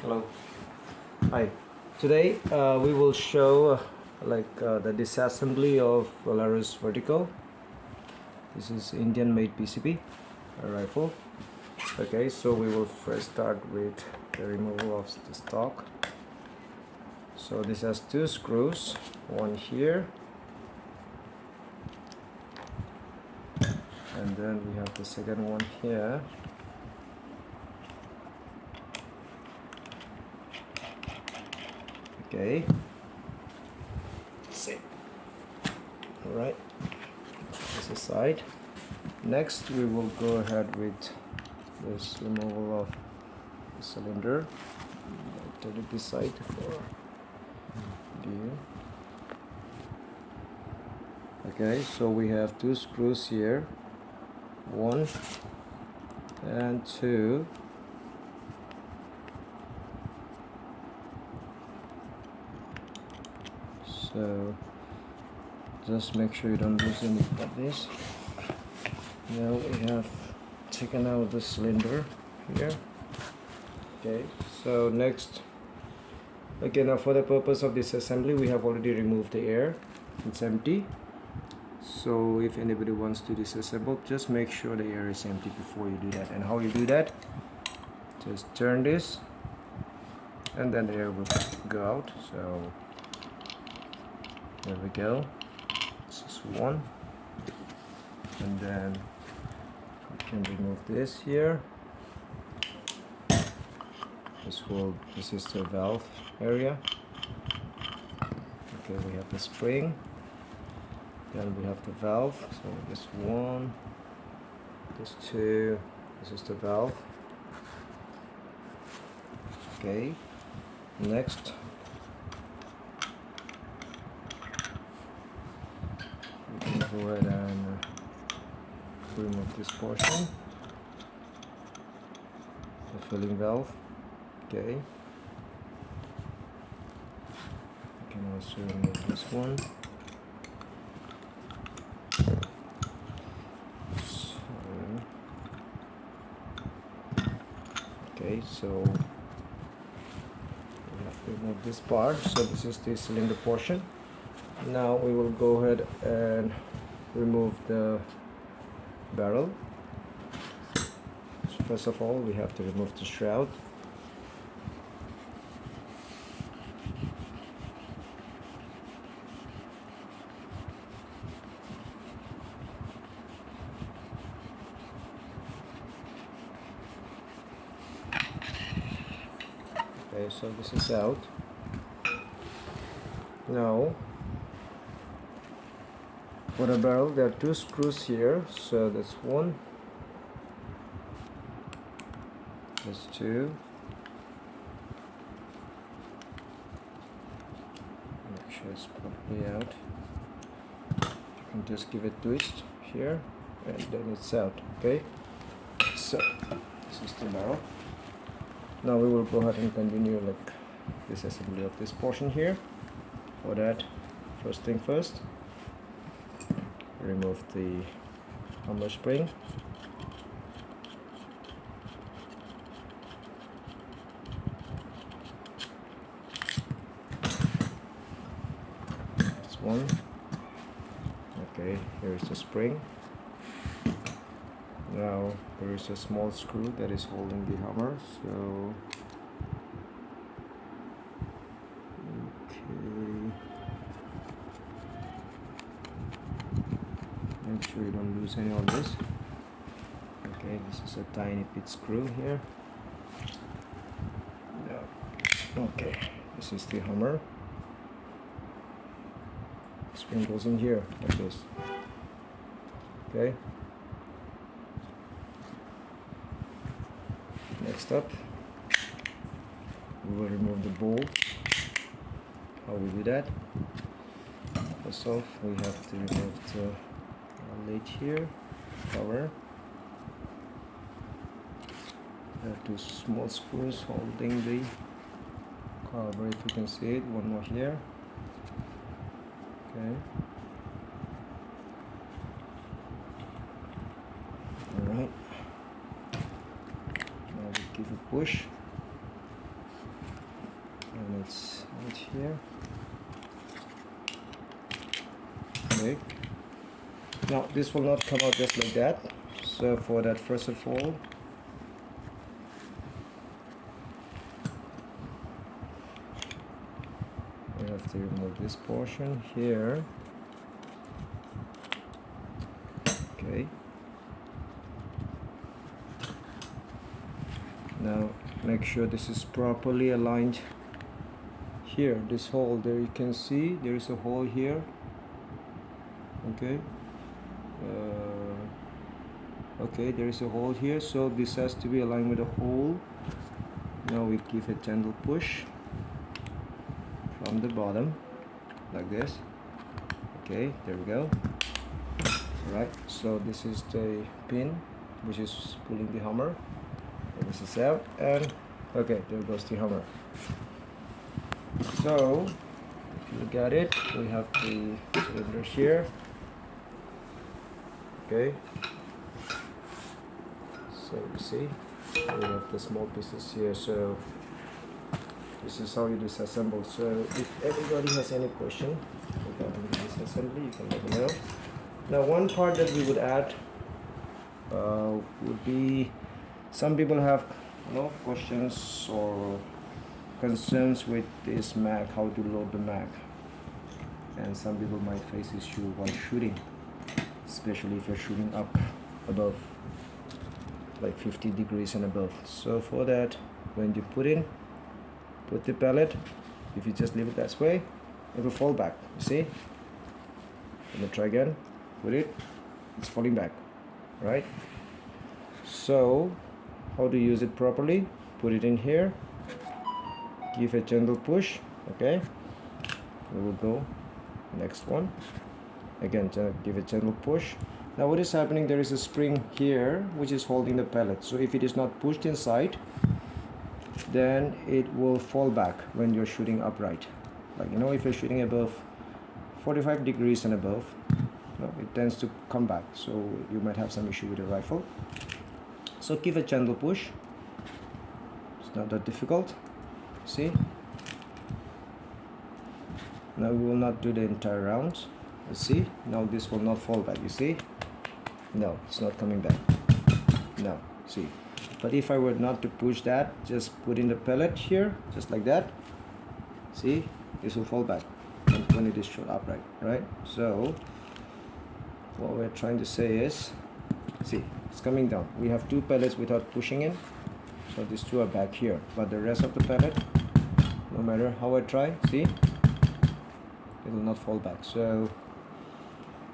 Hello. Hi. Today we will show the disassembly of Valorous Vertigo. This is Indian made PCP rifle. Okay, so we will first start with the removal of the stock. So this has two screws, one here and then we have the second one here. Okay, see. All right, this aside. Next we will go ahead with this removal of the cylinder. I'll turn it this side for view. Okay, so we have two screws here, one and two. So just make sure you don't lose any of this. Now we have taken out the cylinder here. Okay, so next, again, now for the purpose of this assembly, we have already removed the air. It's empty. So if anybody wants to disassemble, just make sure the air is empty before you do that. And how you do that, just turn this and then the air will go out. So there we go. This is one, and then we can remove this here. This is the valve area. Okay, we have the spring, then we have the valve. So this one, this two, this is the valve. Okay, next we can go ahead and remove this portion, the filling valve. Okay, we can also remove this one. Okay, so we have to remove this part. So this is the cylinder portion. Now we will go ahead and remove the barrel. First of all, we have to remove the shroud. Okay, so this is out. Now for the barrel, there are two screws here. So that's one, that's two. Make sure it's properly out. You can just give it a twist here and then it's out. Okay, so this is the barrel. Now we will go ahead and continue this assembly of this portion here. For that, first thing first, remove the hammer spring. That's one. Okay, here is the spring. Now there is a small screw that is holding the hammer. So make sure you don't lose any of this. Okay, this is a tiny pit screw here. Okay, this is the hammer. The spring goes in here like this. Okay. Next up, we will remove the bolt. How we do that? First off, we have to remove the lid here, cover. There are two small screws holding the cover, if you can see it. One more here. Okay. Alright. Now we give a push. let's end here. Okay, now this will not come out just like that, so for that, first of all, we have to remove this portion here. Okay, now make sure this is properly aligned here. This hole there, you can see there is a hole here. Okay, okay, there is a hole here, so this has to be aligned with the hole. Now we give a gentle push from the bottom like this. Okay, there we go. Right, so this is the pin which is pulling the hammer. This is out, and okay, there goes the hammer. So if you look at it, we have the cylinder here. Okay, so you see we have the small pieces here. So this is how you disassemble. So if everybody has any question regarding the disassembly, you can let me know. Now one part that we would add would be, some people have questions or concerns with this mag, how to load the mag, and some people might face issue while shooting, especially if you're shooting up above like 50 degrees and above. So for that, when you put the pellet, if you just leave it that way, it will fall back. You see, let me try again. Put it, it's falling back, right? So how to use it properly? Put it in here, give a gentle push. Okay, we will go next one. Again, give a gentle push. Now what is happening, there is a spring here which is holding the pellet. So if it is not pushed inside, then it will fall back when you're shooting upright. Like, if you're shooting above 45 degrees and above, it tends to come back, so you might have some issue with your rifle. So give a gentle push. It's not that difficult. See, now we will not do the entire round. Let's see, now this will not fall back. You see, no, it's not coming back. No, see, but if I were not to push that, just put in the pellet here, just like that, see, this will fall back when it is shot upright, right? So what we're trying to say is, see, it's coming down. We have two pellets without pushing in, so these two are back here, but the rest of the pellet, no matter how I try, see, it will not fall back. So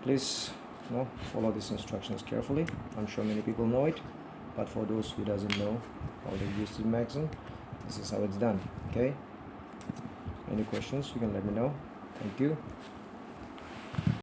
please follow these instructions carefully. I'm sure many people know it, but for those who doesn't know how to use the magazine, this is how it's done. Okay, any questions, you can let me know. Thank you.